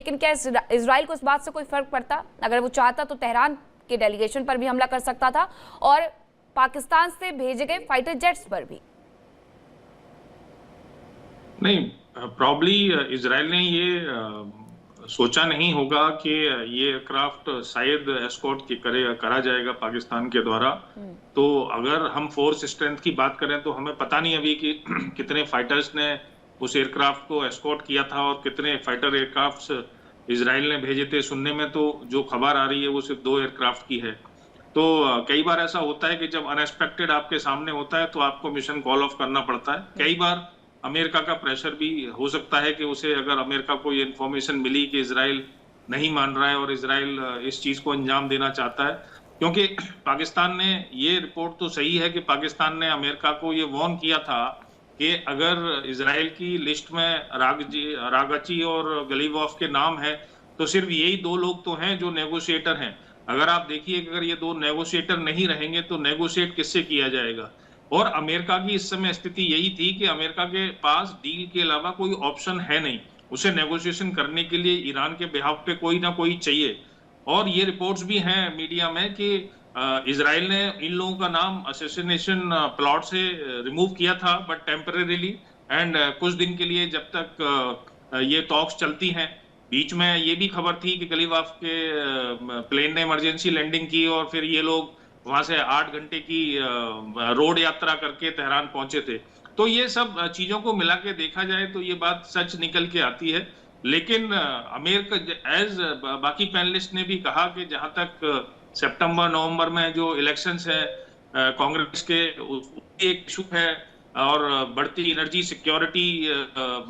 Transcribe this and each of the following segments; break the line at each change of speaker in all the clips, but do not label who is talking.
लेकिन क्या इजराइल को इस बात से कोई फर्क पड़ता? अगर वो चाहता तो तेहरान के डेलीगेशन पर भी हमला कर सकता था और पाकिस्तान से भेजे गए फाइटर जेट्स पर भी।
नहीं, प्रॉब्ली इजराइल ने ये सोचा नहीं होगा कि ये एयरक्राफ्ट शायद एस्कॉर्ट करा जाएगा पाकिस्तान के द्वारा। तो अगर हम फोर्स स्ट्रेंथ की बात करें तो हमें पता नहीं अभी कि कितने फाइटर्स ने उस एयरक्राफ्ट को एस्कॉर्ट किया था और कितने फाइटर एयरक्राफ्ट्स इजराइल ने भेजे थे। सुनने में तो जो खबर आ रही है वो सिर्फ 2 एयरक्राफ्ट की है। तो कई बार ऐसा होता है कि जब अनएक्सपेक्टेड आपके सामने होता है तो आपको मिशन कॉल ऑफ करना पड़ता है। कई बार अमेरिका का प्रेशर भी हो सकता है कि उसे, अगर अमेरिका को ये इन्फॉर्मेशन मिली कि इजराइल नहीं मान रहा है और इजराइल इस चीज को अंजाम देना चाहता है, क्योंकि पाकिस्तान ने, ये रिपोर्ट तो सही है कि पाकिस्तान ने अमेरिका को ये वार्न किया था कि अगर इजराइल की लिस्ट में रागाची और गलीवॉफ के नाम है तो सिर्फ यही 2 लोग तो हैं जो नेगोशिएटर हैं। अगर आप देखिए कि अगर ये 2 नेगोशिएटर नहीं रहेंगे तो नेगोशिएट किससे किया जाएगा। और अमेरिका की इस समय स्थिति यही थी कि अमेरिका के पास डील के अलावा कोई ऑप्शन है नहीं, उसे नेगोशिएशन करने के लिए ईरान के बिहाफ पे कोई ना कोई चाहिए। और ये रिपोर्ट्स भी हैं मीडिया में कि इजराइल ने इन लोगों का नाम असैसिनेशन प्लॉट से रिमूव किया था, बट टेम्परेरीली, एंड कुछ दिन के लिए जब तक ये टॉक्स चलती हैं। बीच में ये भी खबर थी कि गलीवाफ के प्लेन ने इमरजेंसी लैंडिंग की और फिर ये लोग वहां से 8 घंटे की रोड यात्रा करके तेहरान पहुंचे थे। तो ये सब चीजों को मिला के देखा जाए तो ये बात सच निकल के आती है। लेकिन अमेरिका, एज बाकी पैनलिस्ट ने भी कहा कि जहां तक सितंबर नवंबर में जो इलेक्शंस है कांग्रेस के, एक इशू है। और बढ़ती एनर्जी सिक्योरिटी,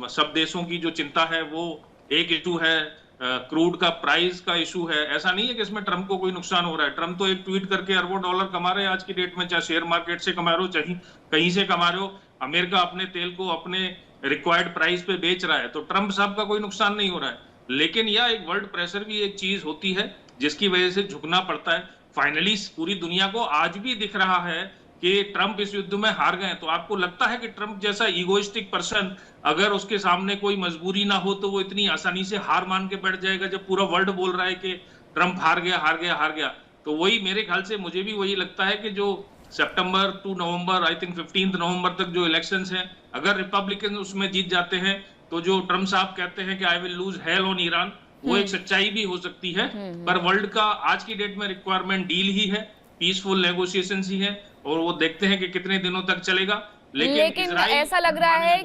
सब देशों की जो चिंता है वो एक इशू है। क्रूड का प्राइस का इशू है। ऐसा नहीं है कि इसमें ट्रंप को कोई नुकसान हो रहा है। ट्रंप तो एक ट्वीट करके अरबों डॉलर कमा रहे हैं आज की डेट में, चाहे शेयर मार्केट से कमा रहे हो चाहे कहीं से कमा रहे हो। अमेरिका अपने तेल को अपने रिक्वायर्ड प्राइस पे बेच रहा है, तो ट्रंप साहब का कोई नुकसान नहीं हो रहा है। लेकिन यह एक वर्ल्ड प्रेशर भी एक चीज होती है जिसकी वजह से झुकना पड़ता है। फाइनली पूरी दुनिया को आज भी दिख रहा है कि ट्रंप इस युद्ध में हार गए। तो आपको लगता है कि ट्रंप जैसा इगोइस्टिक पर्सन, अगर उसके सामने कोई मजबूरी ना हो तो वो इतनी आसानी से हार मान के बैठ जाएगा जब पूरा वर्ल्ड बोल रहा है कि ट्रंप हार गया हार गया हार गया। तो वही मेरे ख्याल से, मुझे भी वही लगता है कि जो सितंबर टू नवंबर, आई थिंक 15 नवंबर तक जो इलेक्शंस हैं, अगर रिपब्लिकन उसमें जीत जाते हैं तो जो ट्रंप साहब कहते हैं कि I will lose hello on Iran, वो एक सच्चाई भी हो सकती है। पर वर्ल्ड का आज की डेट में रिक्वायरमेंट डील ही है, पीसफुल नेगोशिएशंस ही है, और वो देखते हैं कि कितने दिनों तक चलेगा।
लेकिन ऐसा लग रहा है